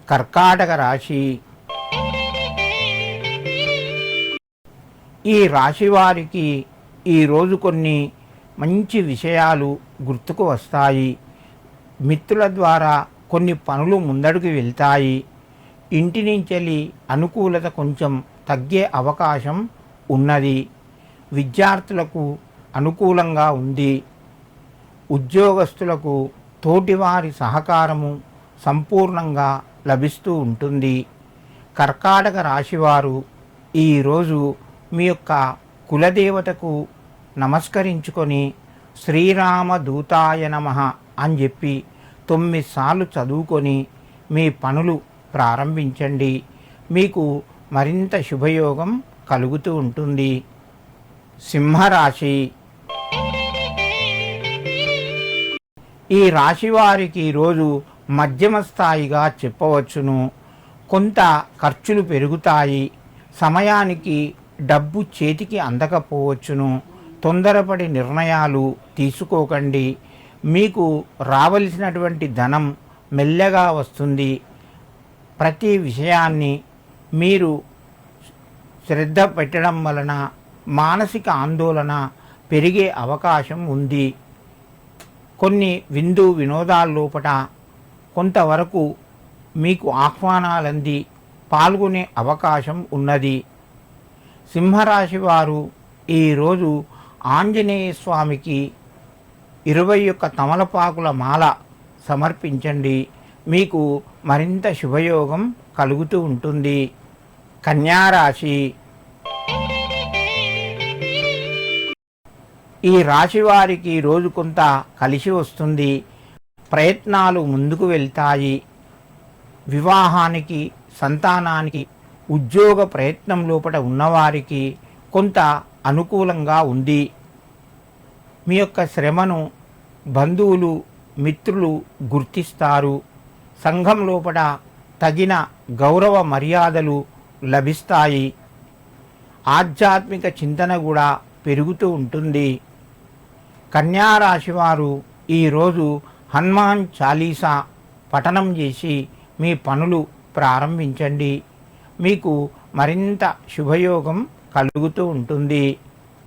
కర్కాటక రాశి. ఈ రాశి వారికి ఈరోజు కొన్ని మంచి విషయాలు గుర్తుకు వస్తాయి. మిత్రుల ద్వారా కొన్ని పనులు ముందడుగు వెళ్తాయి. ఇంటి నుంచి అనుకూలత కొంచెం తగ్గే అవకాశం ఉన్నది. విద్యార్థులకు అనుకూలంగా ఉంది. ఉద్యోగస్తులకు తోటివారి సహకారము సంపూర్ణంగా లభిస్తూ ఉంటుంది. కర్కాటక రాశివారు ఈరోజు మీ యొక్క కులదేవతకు నమస్కరించుకొని శ్రీరామ దూతాయ నమః అని చెప్పి 9 సార్లు చదువుకొని మీ పనులు ప్రారంభించండి. మీకు మరింత శుభయోగం కలుగుతూ ఉంటుంది. సింహరాశి. ఈ రాశి వారికి ఈరోజు మధ్యమ స్థాయిగా చెప్పవచ్చును. కొంత ఖర్చులు పెరుగుతాయి. సమయానికి డబ్బు చేతికి అందకపోవచ్చును. తొందరపడి నిర్ణయాలు తీసుకోకండి. మీకు రావలసినటువంటి ధనం మెల్లగా వస్తుంది. ప్రతి విషయాన్ని మీరు శ్రద్ధ పెట్టడం వలన మానసిక ఆందోళన పెరిగే అవకాశం ఉంది. కొన్ని విందు వినోదాల లోపల కొంతవరకు మీకు ఆహ్వానాలంది పాల్గొనే అవకాశం ఉన్నది. సింహరాశి వారు ఈరోజు ఆంజనేయ స్వామికి 21 తమలపాకుల మాల సమర్పించండి. మీకు మరింత శుభయోగం కలుగుతూ ఉంటుంది. కన్యారాశి. ఈ రాశి వారికి రోజు కొంత కలిసి వస్తుంది. ప్రయత్నాలు ముందుకు వెళ్తాయి. వివాహానికి, సంతానానికి, ఉద్యోగ ప్రయత్నం లోపల ఉన్నవారికి కొంత అనుకూలంగా ఉంది. మీ యొక్క శ్రమను బంధువులు, మిత్రులు గుర్తిస్తారు. సంఘం లోపల తగిన గౌరవ మర్యాదలు లభిస్తాయి. ఆధ్యాత్మిక చింతన కూడా పెరుగుతూ ఉంటుంది. కన్యారాశి వారు ఈరోజు హనుమాన్ చాలీసా పఠనం చేసి మీ పనులు ప్రారంభించండి. మీకు మరింత శుభయోగం కలుగుతూ ఉంటుంది.